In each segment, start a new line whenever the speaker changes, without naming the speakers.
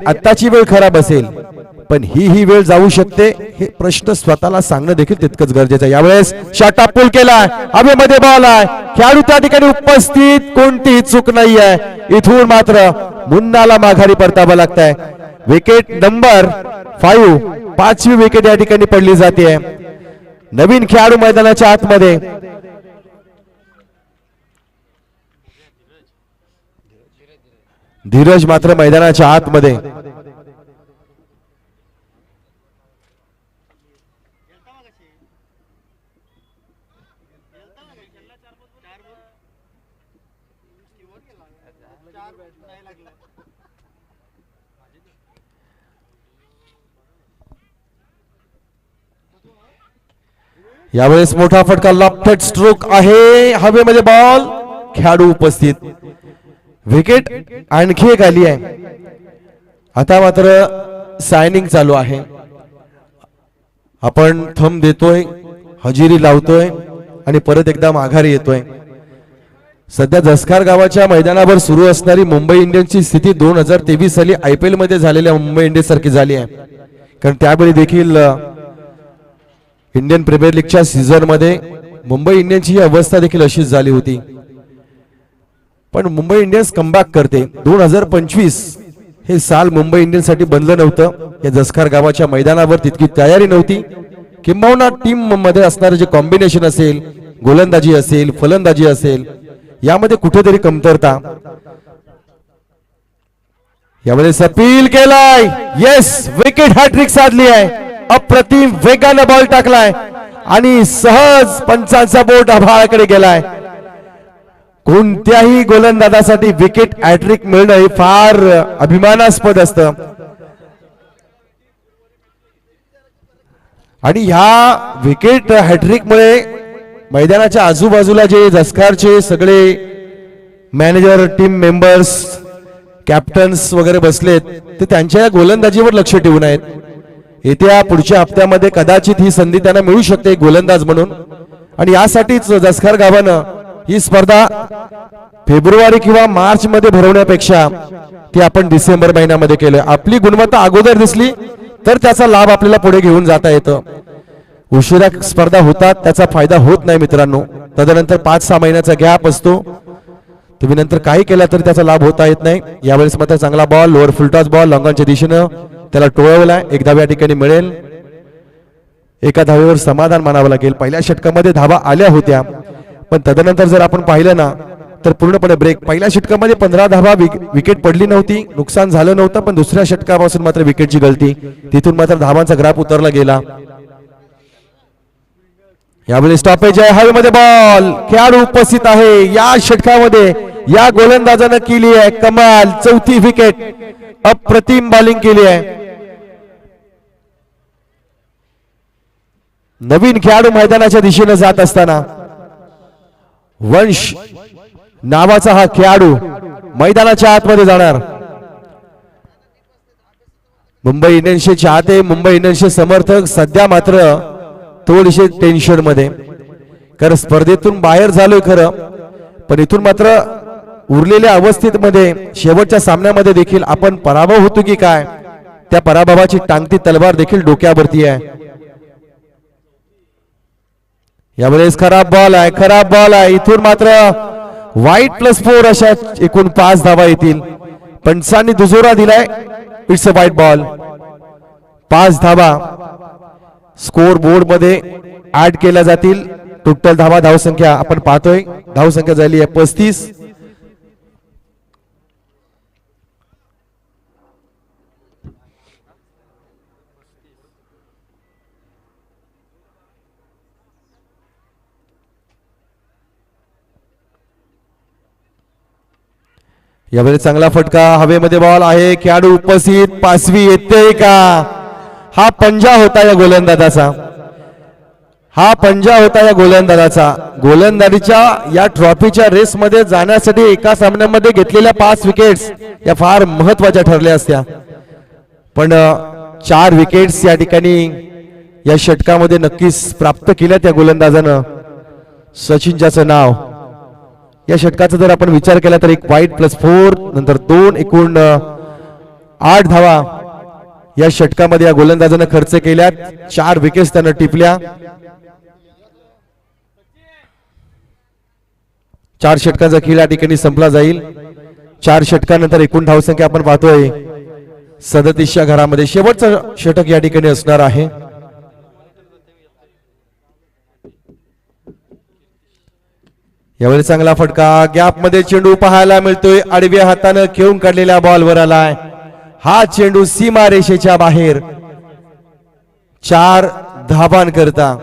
आत्ताची वेळ खराब असेल पण ही वेळ जाऊ शकते हे प्रश्न स्वतःला सांगणं देखील तितकंच गरजेचं आहे। यावेळेस शॉट पुल केलाय, हवेमध्ये बॉल आहे, खेळाडू त्या ठिकाणी उपस्थित, कोणतीही चूक नाही आहे। इथून मात्र मुन्नाला माघारी परतावं लागतंय। विकेट नंबर 5, 5वी विकेट या ठिकाणी पडली जाते। नवीन खेळाडू मैदानाच्या आतमध्ये धीरज मात्र मैदानाच्या आतमध्ये। यावेळेस मोठा फटका, लॉफ्टेड स्ट्रोक आहे, हवेमध्ये बॉल, खेळाडू उपस्थित, विकेट आणखी एक आली आहे। आता मात्र सायनिंग चालू आहे, आपण थंब देतोय, हजेरी लावतोय आणि परत एकदा माघारी येतोय। सध्या जसखार गावाच्या मैदानावर सुरू असणारी मुंबई इंडियन्सची स्थिती 2023 साली IPL मध्ये झालेल्या मुंबई इंडियन्स सारखी झाली आहे। कारण त्यावेळी देखील इंडियन प्रीमियर लीगच्या सीझन मध्ये मुंबई इंडियन्सची ही अवस्था देखील अशीच झाली होती। पण मुंबई इंडियन्स कमबॅक करते। 2025 हे साल मुंबई इंडियन्स साठी बनलं नव्हतं। या जसखार गावाच्या मैदानावर तितकी तयारी नव्हती, किंबहुना टीम मध्ये असणारे जे कॉम्बिनेशन असेल, गोलंदाजी असेल, फलंदाजी असेल, यामध्ये कुठेतरी कमतरता। यावेळेस अपील केलाय, येस, विकेट हॅट्रिक साधली आहे, अप्रतिम वेगाने बॉल टाकलाय आणि सहज पंचांचा बोट आभाळाकडे गेलाय। कोणत्याही गोलंदाजासाठी विकेट हॅट्रिक मिळणं हे फार अभिमानास्पद असतं आणि ह्या विकेट हॅट्रिक मुळे मैदानाच्या आजूबाजूला जे जसखारचे सगळे मॅनेजर, टीम मेंबर्स, कॅप्टन्स वगैरे बसलेत ते त्यांच्या गोलंदाजीवर लक्ष ठेवून आहेत। येत्या पुढच्या हप्त्यामध्ये कदाचित ही संधी त्यांना मिळू शकते गोलंदाज म्हणून, आणि यासाठीच जसखार गावानं ही स्पर्धा फेब्रुवारी किंवा मार्च मध्ये भरवण्यापेक्षा ती आपण डिसेंबर महिन्यामध्ये केलं। आपली गुणवत्ता अगोदर दिसली तर त्याचा लाभ आपल्याला पुढे घेऊन जाता येतं। उशिरा स्पर्धा होतात त्याचा फायदा होत नाही मित्रांनो। तदनंतर 5-6 महिन्याचा गॅप असतो, तुम्ही नंतर काही केला तरी त्याचा लाभ होता येत नाही। यावेळेस मात्र चांगला बॉल, लोअर फुलटॉस बॉल, लॉंगॉनच्या दिशेनं त्याला टोळवलाय, एक धाव या ठिकाणी मिळेल। एका धावेवर समाधान मानावं लागेल। पहिल्या षटकामध्ये धावा आल्या होत्या पण तदनंतर जर आपण पाहिलं ना तर पूर्णपणे ब्रेक। पहिल्या षटकामध्ये 15 धावा विकेट पडली नव्हती, नुकसान झालं नव्हतं, पण दुसऱ्या षटकापासून मात्र विकेटची गलती, तिथून मात्र धावांचा ग्राफ उतरला गेला। यावेळी स्टॉपेज आहे, हवेमध्ये बॉल, खेळाडू उपस्थित आहे। या षटकामध्ये या गोलंदाजानं केली आहे कमाल, 4थी विकेट, अप्रतिम बॉलिंग केली आहे। नवीन खेळाडू मैदानाच्या दिशेने जात असताना वंश नावाचा हा खेळाडू मैदानाच्या आतमध्ये जाणार। मुंबई इंडियन्सचे चाहते, मुंबई इंडियन्सचे समर्थक सध्या मात्र थोडेसे टेन्शन मध्ये, कारण स्पर्धेतून बाहेर झालोय खरं, पण इथून मात्र उरलेल्या अवस्थेमध्ये शेवटच्या सामन्यामध्ये देखील आपण पराभव होतो की काय, त्या पराभवाची टांगती तलवार देखील डोक्यावरती आहे। यावेळेस खराब बॉल आहे, खराब बॉल आहे, इथून मात्र वाईट +4 अशा एकूण 5 धावा येतील। पंचांनी दुजोरा दिलाय, इट्स अ वाईट बॉल। 5 धावा स्कोर बोर्ड मध्ये ऍड केल्या जातील। टोटल धावसंख्या आपण पाहतोय, धावसंख्या झाली आहे 35। यावेळी चांगला फटका, हवेमध्ये बॉल आहे, खेळाडू उपस्थित, 5वी येते का? हा पंजा होता या गोलंदाजाचा, हा पंजा होता या गोलंदाजाचा। गोलंदाजीच्या या ट्रॉफीच्या रेस मध्ये जाण्यासाठी एका सामन्यामध्ये घेतलेल्या 5 विकेट्स या फार महत्वाच्या ठरल्या असत्या, पण 4 विकेट्स या ठिकाणी या षटकामध्ये नक्कीच प्राप्त केल्या त्या गोलंदाजानं। सचिन ज्याचं नाव, या षटकाचा जर आपण विचार केला तर एक वाईट +4 नंतर 2 एकूण 8 धावा या षटकामध्ये या गोलंदाजानं खर्च केल्यात. 4 विकेट्स त्यानं टिपल्या. 4 षटकांचा खेळ या ठिकाणी संपला जाईल. 4 षटकानंतर एकूण धावसंख्या आपण पाहतोय 37च्या घरामध्ये. शेवटचं षटक या ठिकाणी असणार आहे. यावेळी चांगला फटका. गॅप मध्ये चेंडू पाहायला मिळतोय. आडव्या हातानं खेळून काढलेल्या बॉलवर आलाय. हा चेंडू सीमा रेषेच्या बाहेर. 4 धावांकरता.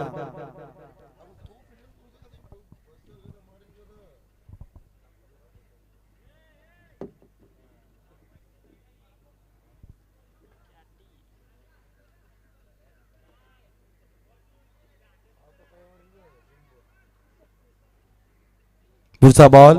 पुढचा बॉल